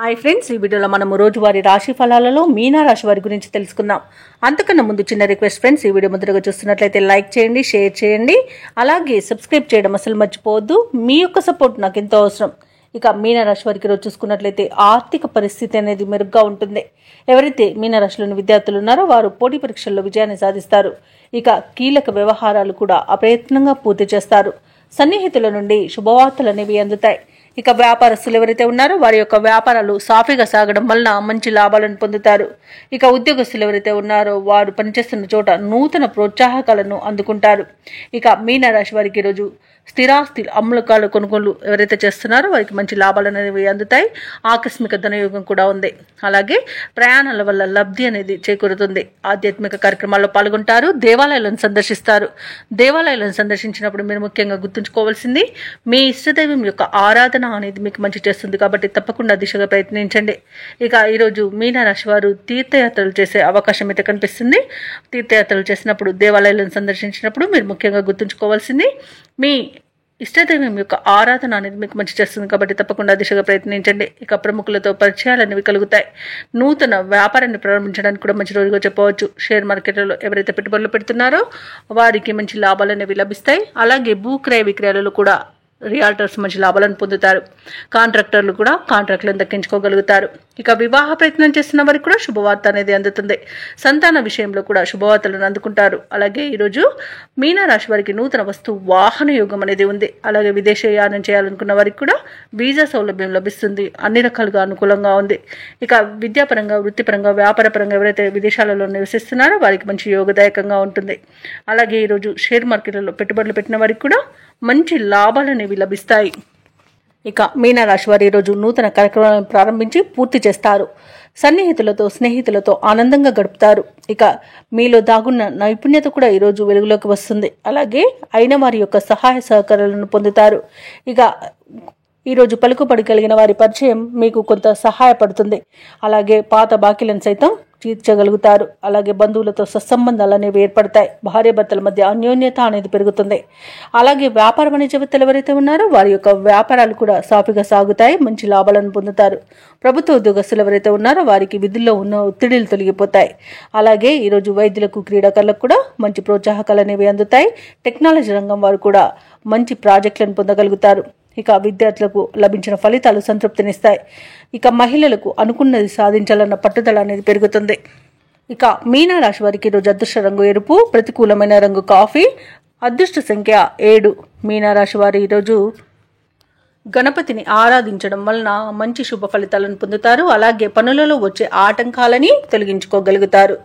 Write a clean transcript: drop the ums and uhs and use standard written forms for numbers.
Hi friends, ఈ వీడియోలో మనము రోజువారీ రాశి ఫలాలలో మీనా రాశి వారి గురించి తెలుసుకుందాం. అంతకన్నా ముందు చిన్న రిక్వెస్ట్ ఫ్రెండ్స్, ఈ వీడియో ముందుగా చూస్తున్నట్లయితే లైక్ చేయండి, షేర్ చేయండి, అలాగే సబ్స్క్రైబ్ చేయడం అసలు మర్చిపోవద్దు. మీ యొక్క సపోర్ట్ నాకు ఎంతో అవసరం. ఇక మీనా రాశి వారికి రోజు చూసుకున్నట్లయితే ఆర్థిక పరిస్థితి అనేది మెరుగ్గా ఉంటుంది. ఎవరైతే మీనా రాశిలోని విద్యార్థులు ఉన్నారో వారు పోటీ పరీక్షల్లో విజయాన్ని సాధిస్తారు. ఇక కీలక వ్యవహారాలు కూడా అప్రయత్నంగా పూర్తి చేస్తారు. సన్నిహితుల నుండి శుభవార్తలు అనేవి అందుతాయి. ఇక వ్యాపారస్తులు ఎవరైతే ఉన్నారో వారి యొక్క వ్యాపారాలు సాఫీగా సాగడం వలన మంచి లాభాలను పొందుతారు. ఇక ఉద్యోగస్తులు ఎవరైతే ఉన్నారో వారు పనిచేస్తున్న చోట నూతన ప్రోత్సాహకాలను అందుకుంటారు. ఇక మీన రాశి వారికి ఈరోజు స్థిరాస్తి అమ్మకాలు కొనుగోలు ఎవరైతే చేస్తున్నారో వారికి మంచి లాభాలు అనేవి అందుతాయి. ఆకస్మిక ధనయోగం కూడా ఉంది. అలాగే ప్రయాణాల వల్ల లబ్ధి అనేది చేకూరుతుంది. ఆధ్యాత్మిక కార్యక్రమాల్లో పాల్గొంటారు. దేవాలయాలను సందర్శిస్తారు. దేవాలయాలను సందర్శించినప్పుడు మీరు ముఖ్యంగా గుర్తుంచుకోవాల్సింది మీ ఇష్టదైవం యొక్క ఆరాధన అనేది మీకు మంచి చేస్తుంది. కాబట్టి తప్పకుండా దిశగా ప్రయత్నించండి. ఇక ఈరోజు మీన రాశి వారు తీర్థయాత్రలు చేసే అవకాశం అయితే కనిపిస్తుంది. తీర్థయాత్రలు చేసినప్పుడు దేవాలయాలను సందర్శించినప్పుడు మీరు ముఖ్యంగా గుర్తుంచుకోవాల్సింది మీ ఇష్టదైవం యొక్క ఆరాధన అనేది మీకు మంచి చేస్తుంది. కాబట్టి తప్పకుండా దిశగా ప్రయత్నించండి. ఇక ప్రముఖులతో పరిచయాలు అనేవి కలుగుతాయి. నూతన వ్యాపారాన్ని ప్రారంభించడానికి కూడా మంచి రోజుగా చెప్పవచ్చు. షేర్ మార్కెట్లలో ఎవరైతే పెట్టుబడులు పెడుతున్నారో వారికి మంచి లాభాలు అనేవి లభిస్తాయి. అలాగే భూక్రయ విక్రయాలలో కూడా రియాల్టర్స్ మంచి లాభాలను పొందుతారు. కాంట్రాక్టర్లు కూడా కాంట్రాక్టులను దక్కించుకోగలుగుతారు. ఇక వివాహ ప్రయత్నం చేస్తున్న వారికి కూడా శుభవార్త అనేది అందుతుంది. సంతాన విషయంలో కూడా శుభవార్తలను అందుకుంటారు. అలాగే ఈరోజు మీనా రాశి వారికి నూతన వస్తు వాహన యోగం అనేది ఉంది. అలాగే విదేశీయానం చేయాలనుకున్న వారికి కూడా వీసా సౌలభ్యం లభిస్తుంది. అన్ని రకాలుగా అనుకూలంగా ఉంది. ఇక విద్యాపరంగా, వృత్తిపరంగా, వ్యాపారపరంగా ఎవరైతే విదేశాలలో నివసిస్తున్నారో వారికి మంచి యోగదాయకంగా ఉంటుంది. అలాగే ఈరోజు షేర్ మార్కెట్లలో పెట్టుబడులు పెట్టిన వారికి కూడా మంచి లాభాలు అనేవి లభిస్తాయి. ఇక మీనా రాశి వారు ఈరోజు నూతన కార్యక్రమాలను ప్రారంభించి పూర్తి చేస్తారు. సన్నిహితులతో, స్నేహితులతో ఆనందంగా గడుపుతారు. ఇక మీలో దాగున్న నైపుణ్యత కూడా ఈరోజు వెలుగులోకి వస్తుంది. అలాగే అయిన వారి యొక్క సహాయ సహకారాలను పొందుతారు. ఇక ఈరోజు పలుకుబడి కలిగిన వారి పరిచయం మీకు కొంత సహాయపడుతుంది. అలాగే పాత బాకీలను సైతం తీర్చగలుగుతారు. అలాగే బంధువులతో సత్సంబంధాలు అనేవి ఏర్పడతాయి. భార్యాభర్తల మధ్య అన్యోన్యత అనేది పెరుగుతుంది. అలాగే వ్యాపార వాణిజ్యవేత్తలు ఎవరైతే ఉన్నారో వారి యొక్క వ్యాపారాలు కూడా సాఫీగా సాగుతాయి. మంచి లాభాలను పొందుతారు. ప్రభుత్వ ఉద్యోగస్తులు ఎవరైతే ఉన్నారో వారికి విధుల్లో ఉన్న ఒత్తిడిలు తొలగిపోతాయి. అలాగే ఈరోజు వైద్యులకు, క్రీడాకారులకు కూడా మంచి ప్రోత్సాహకాలు అనేవి అందుతాయి. టెక్నాలజీ రంగం వారు కూడా మంచి ప్రాజెక్టులను పొందగలుగుతారు. ఇక విద్యార్థులకు లభించిన ఫలితాలు సంతృప్తినిస్తాయి. ఇక మహిళలకు అనుకున్నది సాధించాలన్న పట్టుదల అనేది పెరుగుతుంది. ఇక మీనా రాశి వారికి ఈరోజు అదృష్ట రంగు ఎరుపు, ప్రతికూలమైన రంగు కాఫీ, అదృష్ట సంఖ్య 7. మీనా రాశి వారు ఈరోజు గణపతిని ఆరాధించడం వలన మంచి శుభ ఫలితాలను పొందుతారు. అలాగే పనులలో వచ్చే ఆటంకాలని తొలగించుకోగలుగుతారు.